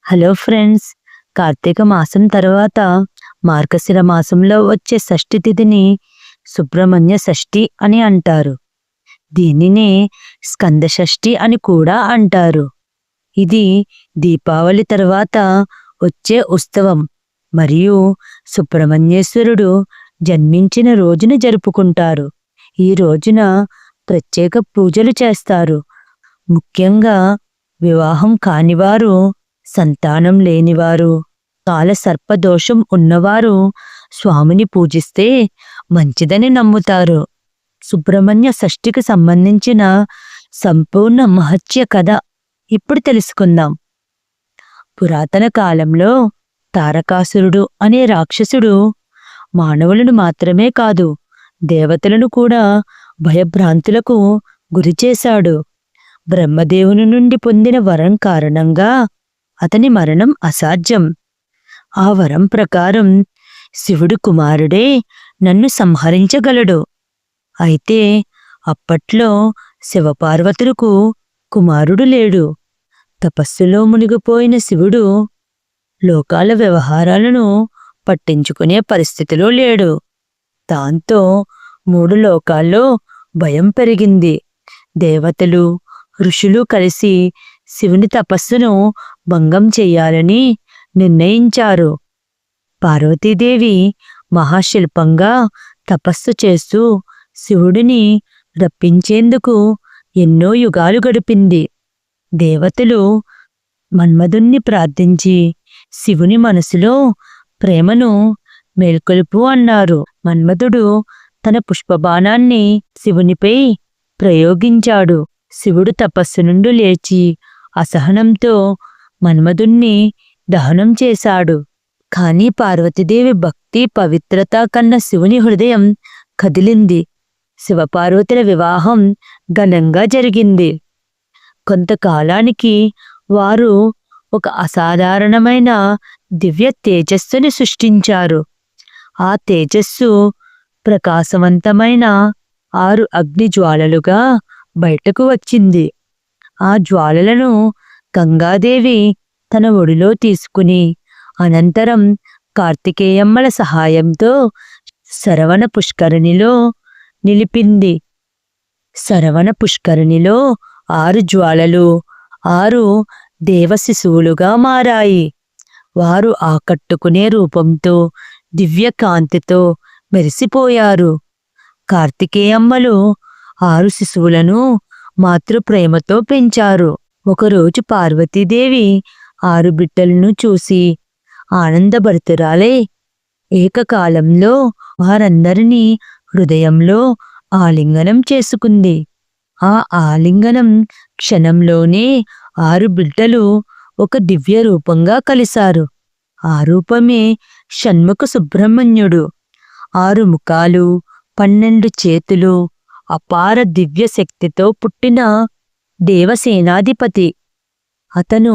Hello friends. Karthika మాసం తర్వాత మార్గశిర మాసంలో వచ్చే షష్ఠి తిథిని సుబ్రహ్మణ్య షష్ఠి అని అంటారు. దీనినే స్కంద షష్ఠి అని కూడా అంటారు. ఇది దీపావళి తర్వాత వచ్చే ఉత్సవం మరియు సుబ్రహ్మణ్యేశ్వరుడు జన్మించిన రోజున జరుపుకుంటారు. ఈ రోజున ప్రత్యేక పూజలు చేస్తారు. ముఖ్యంగా వివాహం కానివారు, సంతానం లేనివారు, కాలసర్పదోషం ఉన్నవారు స్వామిని పూజిస్తే మంచిదని నమ్ముతారు. సుబ్రహ్మణ్య షష్ఠికి సంబంధించిన సంపూర్ణ మహత్య కథ ఇప్పుడు తెలుసుకుందాం. పురాతన కాలంలో తారకాసురుడు అనే రాక్షసుడు మానవులను మాత్రమే కాదు, దేవతలను కూడా భయభ్రాంతులకు గురిచేశాడు. బ్రహ్మదేవుని నుండి పొందిన వరం కారణంగా అతని మరణం అసాధ్యం. ఆ వరం ప్రకారం శివుడు కుమారుడే నన్ను సంహరించగలడు. అయితే అప్పట్లో శివపార్వతులకు కుమారుడు లేడు. తపస్సులో మునిగిపోయిన శివుడు లోకాల వ్యవహారాలను పట్టించుకునే పరిస్థితిలో లేడు. దాంతో 3 లోకాల్లో భయం పెరిగింది. దేవతలు, ఋషులు కలిసి శివుని తపస్సును భంగం చెయ్యాలని నిర్ణయించారు. పార్వతీదేవి మహాశిల్పంగా తపస్సు చేస్తూ శివుడిని రప్పించేందుకు ఎన్నో యుగాలు గడిపింది. దేవతలు మన్మధుణ్ణి ప్రార్థించి శివుని మనసులో ప్రేమను మేల్కొలుపు అన్నారు. మన్మధుడు తన పుష్పబాణాన్ని శివునిపై ప్రయోగించాడు. శివుడు తపస్సు నుండి లేచి అసహనంతో మన్మధుణ్ణి దహనం చేశాడు. కాని పార్వతీదేవి భక్తి పవిత్రత కన్న శివుని హృదయం కదిలింది. శివపార్వతుల వివాహం ఘనంగా జరిగింది. కొంతకాలానికి వారు ఒక అసాధారణమైన దివ్య తేజస్సుని సృష్టించారు. ఆ తేజస్సు ప్రకాశవంతమైన 6 అగ్ని జ్వాలలుగా బయటకు వచ్చింది. ఆ జ్వాలలను గంగాదేవి తన ఒడిలో తీసుకుని అనంతరం కార్తికేయమ్మల సహాయంతో శరవణ పుష్కరిణిలో నిలిపింది. శరవణ పుష్కరిణిలో 6 జ్వాలలు 6 దేవశిశువులుగా మారాయి. వారు ఆకట్టుకునే రూపంతో దివ్య కాంతితో మెరిసిపోయారు. కార్తికేయమ్మలు 6 శిశువులను మాతృప్రేమతో పెంచారు. ఒకరోజు పార్వతీదేవి 6 బిడ్డలను చూసి ఆనందభరితురాలై ఏకకాలంలో వారందరినీ హృదయంలో ఆలింగనం చేసుకుంది. ఆ ఆలింగనం క్షణంలోనే 6 బిడ్డలు ఒక దివ్య రూపంగా కలిశారు. ఆ రూపమే షణ్ముఖ సుబ్రహ్మణ్యుడు. 6 ముఖాలు, 12 చేతులు, అపార దివ్య శక్తితో పుట్టిన దేవసేనాధిపతి. అతను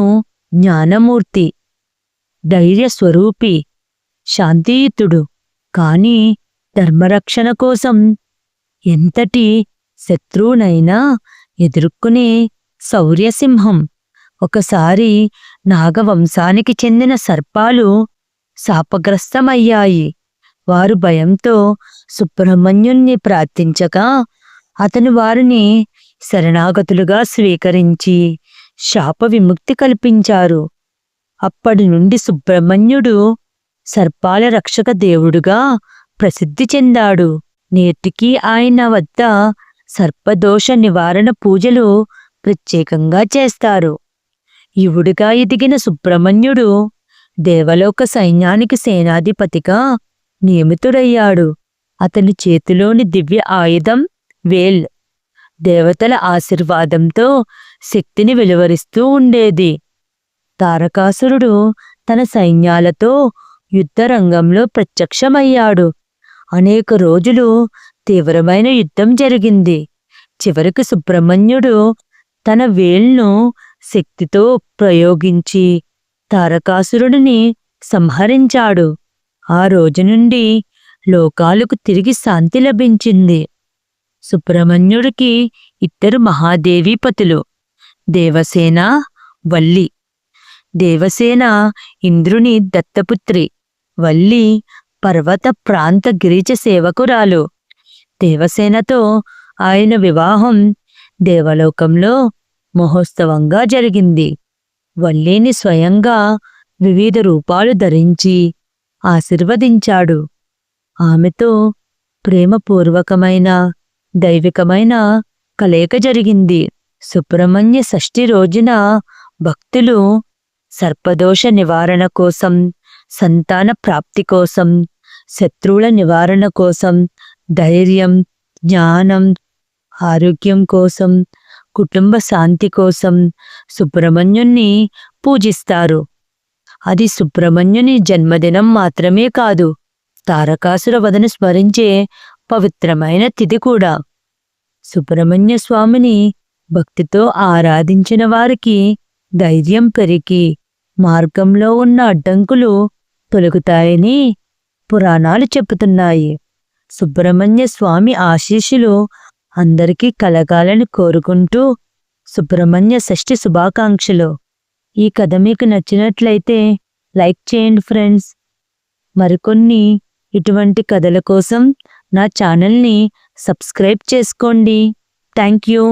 జ్ఞానమూర్తి, ధైర్యస్వరూపి, శాంతియుతుడు. కాని ధర్మరక్షణ కోసం ఎంతటి శత్రువునైనా ఎదుర్కొనే శౌర్యసింహం. ఒకసారి నాగవంశానికి చెందిన సర్పాలు శాపగ్రస్తమయ్యాయి. వారు భయంతో సుబ్రహ్మణ్యుణ్ణి ప్రార్థించగా అతను వారిని శరణాగతులుగా స్వీకరించి శాప విముక్తి కల్పించారు. అప్పటి నుండి సుబ్రహ్మణ్యుడు సర్పాల రక్షక దేవుడుగా ప్రసిద్ధి చెందాడు. నేటికి ఆయన వద్ద సర్పదోష నివారణ పూజలు ప్రత్యేకంగా చేస్తారు. యువుడిగా ఎదిగిన సుబ్రహ్మణ్యుడు దేవలోక సైన్యానికి సేనాధిపతిగా నియమితుడయ్యాడు. అతని చేతిలోని దివ్య ఆయుధం వేల్ దేవతల ఆశీర్వాదంతో శక్తిని వెలువరిస్తూ ఉండేది. తారకాసురుడు తన సైన్యాలతో యుద్ధరంగంలో ప్రత్యక్షమయ్యాడు. అనేక రోజులు తీవ్రమైన యుద్ధం జరిగింది. చివరికి సుబ్రహ్మణ్యుడు తన వేల్ను శక్తితో ప్రయోగించి తారకాసురుడిని సంహరించాడు. ఆ రోజు నుండి లోకాలకు తిరిగి శాంతి లభించింది. సుబ్రహ్మణ్యుడికి 2 మహాదేవీపతులు, దేవసేన, వల్లి. దేవసేన ఇంద్రుని దత్తపుత్రి. వల్లి పర్వత ప్రాంత గిరిజ సేవకురాలు. దేవసేనతో ఆయన వివాహం దేవలోకంలో మహోత్సవంగా జరిగింది. వల్లిని స్వయంగా వివిధ రూపాలు ధరించి ఆశీర్వదించాడు. ఆమెతో ప్రేమపూర్వకమైన దైవికమైన కలయిక జరిగింది. సుబ్రహ్మణ్య షష్ఠి రోజున భక్తులు సర్పదోష నివారణ కోసం, సంతాన ప్రాప్తి కోసం, శత్రువుల నివారణ కోసం, ధైర్యం, జ్ఞానం, ఆరోగ్యం కోసం, కుటుంబ శాంతి కోసం సుబ్రహ్మణ్యుణ్ణి పూజిస్తారు. అది సుబ్రహ్మణ్యుని జన్మదినం మాత్రమే కాదు, తారకాసుర వధను స్మరించే పవిత్రమైన తిథి కూడా. సుబ్రహ్మణ్య స్వామిని భక్తితో ఆరాధించిన వారికి ధైర్యం పెరిగి మార్గంలో ఉన్న అడ్డంకులు తొలగుతాయని పురాణాలు చెబుతున్నాయి. సుబ్రహ్మణ్య స్వామి ఆశీస్సులు అందరికీ కలగాలని కోరుకుంటూ సుబ్రహ్మణ్య షష్ఠి శుభాకాంక్షలు. ఈ కథ మీకు నచ్చినట్లయితే లైక్ చేయండి ఫ్రెండ్స్. మరికొన్ని ఇటువంటి కథల కోసం నా ఛానల్ని సబ్స్క్రైబ్ చేసుకోండి. Thank you.